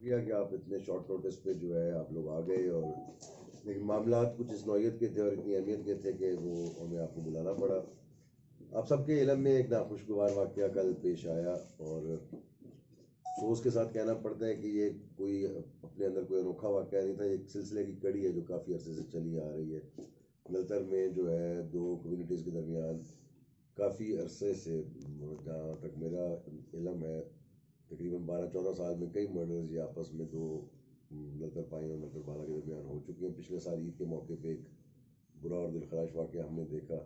شکریہ کہ آپ اتنے شارٹ نوٹس پہ جو ہے آپ لوگ آ گئے، اور لیکن معاملات کچھ اس نوعیت کے تھے اور اتنی اہمیت کے تھے کہ وہ ہمیں آپ کو بلانا پڑا۔ آپ سب کے علم میں ایک ناخوشگوار واقعہ کل پیش آیا، اور افسوس کے ساتھ کہنا پڑتا ہے کہ یہ کوئی اپنے اندر کوئی انوکھا واقعہ نہیں تھا، ایک سلسلے کی کڑی ہے جو کافی عرصے سے چلی آ رہی ہے۔ نلتر میں جو ہے دو کمیونٹیز کے درمیان کافی عرصے سے، جہاں تک میرا علم ہے، تقریباً 12-14 سال میں کئی مرڈرز یا آپس میں دو نلتر پائیں اور نلتر بالا کے درمیان ہو چکی ہیں۔ پچھلے سال عید کے موقع پہ ایک برا اور دلخراش واقعہ ہم نے دیکھا،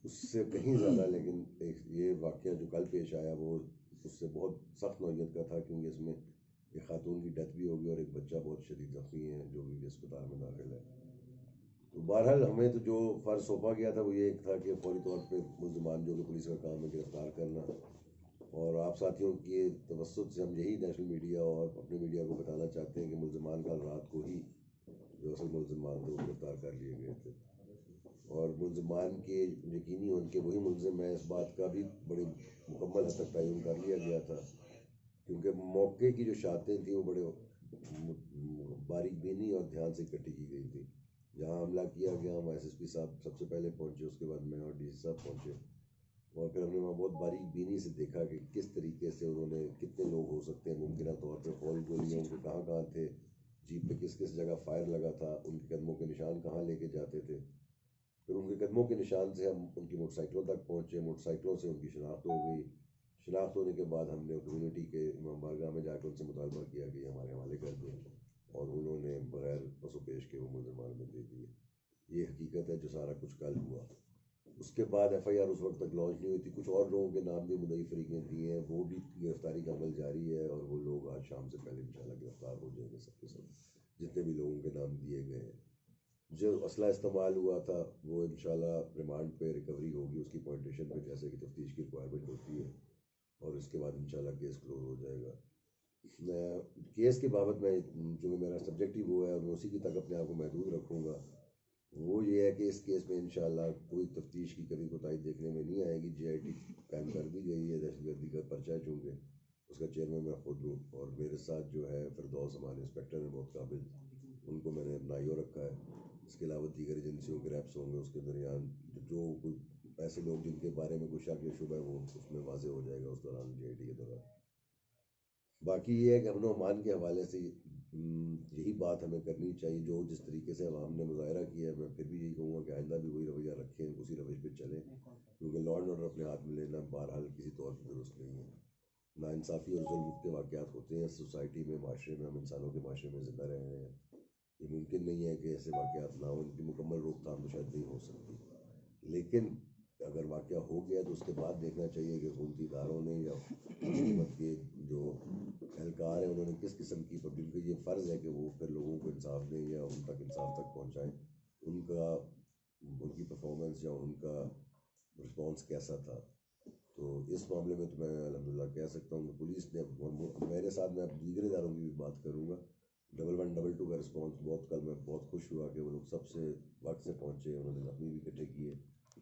اس سے کہیں زیادہ لیکن یہ واقعہ جو کل پیش آیا وہ اس سے بہت سخت نوعیت کا تھا، کیونکہ اس میں ایک خاتون کی ڈیتھ بھی ہوگی اور ایک بچہ بہت شدید زخمی ہے جو بھی اسپتال میں داخل ہے۔ تو بہرحال ہمیں تو جو فرض سونپا گیا تھا وہ یہ ایک تھا کہ فوری طور پہ ملزمان، جو کہ پولیس کا کام ہے، گرفتار کرنا، اور آپ ساتھیوں کے توسط سے ہم یہی نیشنل میڈیا اور اپنے میڈیا کو بتانا چاہتے ہیں کہ ملزمان کل رات کو ہی جو اصل ملزمان تھے وہ گرفتار کر لیے گئے تھے، اور ملزمان کے یقینی ان کے وہی ملزم ہیں، اس بات کا بھی بڑے مکمل حد تک تعین کر لیا گیا تھا، کیونکہ موقع کی جو شاطیں تھیں وہ بڑے باریک بینی اور دھیان سے اکٹھی کی گئی تھی۔ جہاں حملہ کیا گیا وہاں ایس ایس پی صاحب سب سے پہلے پہنچے، اس کے بعد میں اور ڈی سی صاحب پہنچے، اور پھر ہم نے وہاں بہت باریک بینی سے دیکھا کہ کس طریقے سے انہوں نے، کتنے لوگ ہو سکتے ہیں ممکنہ طور پہ، فوری گولیاں ان کے کہاں کہاں تھے، جیپ پہ کس کس جگہ فائر لگا تھا، ان کے قدموں کے نشان کہاں لے کے جاتے تھے۔ پھر ان کے قدموں کے نشان سے ہم ان کی موٹر سائیکلوں تک پہنچے، موٹر سائیکلوں سے ان کی شناخت ہو گئی۔ شناخت ہونے کے بعد ہم نے کمیونٹی کے امام بارگاہ میں جا کے ان سے مطالبہ کیا کہ یہ ہمارے حوالے کر دیں، اور انہوں نے بغیر پس و پیش کے وہ ملزمان میں دے دیے۔ یہ حقیقت ہے جو سارا کچھ کل ہوا۔ اس کے بعد ایف آئی آر اس وقت تک لانچ نہیں ہوئی تھی، کچھ اور لوگوں کے نام بھی مدعی فریقیں دیے ہیں، وہ بھی گرفتاری کا عمل جاری ہے، اور وہ لوگ آج شام سے پہلے انشاءاللہ گرفتار ہو جائیں گے، سب کے سب جتنے بھی لوگوں کے نام دیے گئے ہیں۔ جو اسلحہ استعمال ہوا تھا وہ انشاءاللہ ریمانڈ پہ ریکوری ہوگی، اس کی پوائنٹیشن پہ جیسے کہ تفتیش کی ریکوائرمنٹ ہوتی ہے، اور اس کے بعد انشاءاللہ کیس کلوز ہو جائے گا۔ کیس کے بابت میں، چونکہ میرا سبجیکٹ ہی وہ ہے اور میں اسی کی تک اپنے آپ کو محدود رکھوں گا، وہ یہ ہے کہ اس کیس میں انشاءاللہ کوئی تفتیش کی کمی کوتاہی دیکھنے میں نہیں آئے گی۔ جی آئی ٹی قائم کر دی گئی ہے، دہشت گردی کا پرچہ ہے، چونکہ اس کا چیئرمین میں خود ہوں، اور میرے ساتھ جو ہے فردوس ہمارے انسپیکٹر ہیں بہت قابل، ان کو میں نے نائیو رکھا ہے۔ اس کے علاوہ دیگر ایجنسیوں کے ریپس ہوں گے، اس کے درمیان جو کوئی ایسے لوگ جن کے بارے میں کوئی شک یا شبہ ہے وہ اس میں واضح ہو جائے گا اس دوران، جی آئی ٹی کے دوران۔ باقی یہ ہے کہ امن و امان کے حوالے سے یہی بات ہمیں کرنی چاہیے، جو جس طریقے سے عوام نے مظاہرہ کیا ہے، میں پھر بھی یہی کہوں گا کہ آئندہ بھی وہی رویہ رکھیں، اسی روش پہ چلیں، کیونکہ لا اینڈ آرڈر اپنے ہاتھ میں لینا بہرحال کسی طور پہ درست نہیں ہے۔ ناانصافی اور ظلم کے واقعات ہوتے ہیں سوسائٹی میں، معاشرے میں، ہم انسانوں کے معاشرے میں زندہ رہے ہیں، یہ ممکن نہیں ہے کہ ایسے واقعات نہ ہوں، ان کی مکمل روک تھام تو شاید نہیں ہو سکتی، لیکن اگر واقعہ ہو گیا تو اس کے بعد دیکھنا چاہیے کہ حکومتی اداروں نے یا حکومت کے جو اہلکار ہیں انہوں نے کس قسم کی پبلک کا، یہ فرض ہے کہ وہ پھر لوگوں کو انصاف دیں یا ان تک انصاف تک پہنچائیں، ان کی پرفارمنس یا ان کا رسپانس کیسا تھا۔ تو اس معاملے میں تو میں الحمدللہ کہہ سکتا ہوں کہ پولیس نے، میرے ساتھ میں اب دیگر اداروں کی بھی بات کروں گا، 1112 کا رسپانس بہت، کل میں بہت خوش ہوا کہ وہ لوگ سب سے وقت سے پہنچے، انہوں نے زخمی بھی اکٹھے کیے،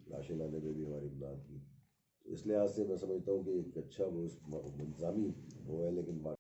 لاشیں لانے میں بھی ہماری امداد کی۔ تو اس لحاظ سے میں سمجھتا ہوں کہ ایک اچھا وہ انتظامی وہ ہے، لیکن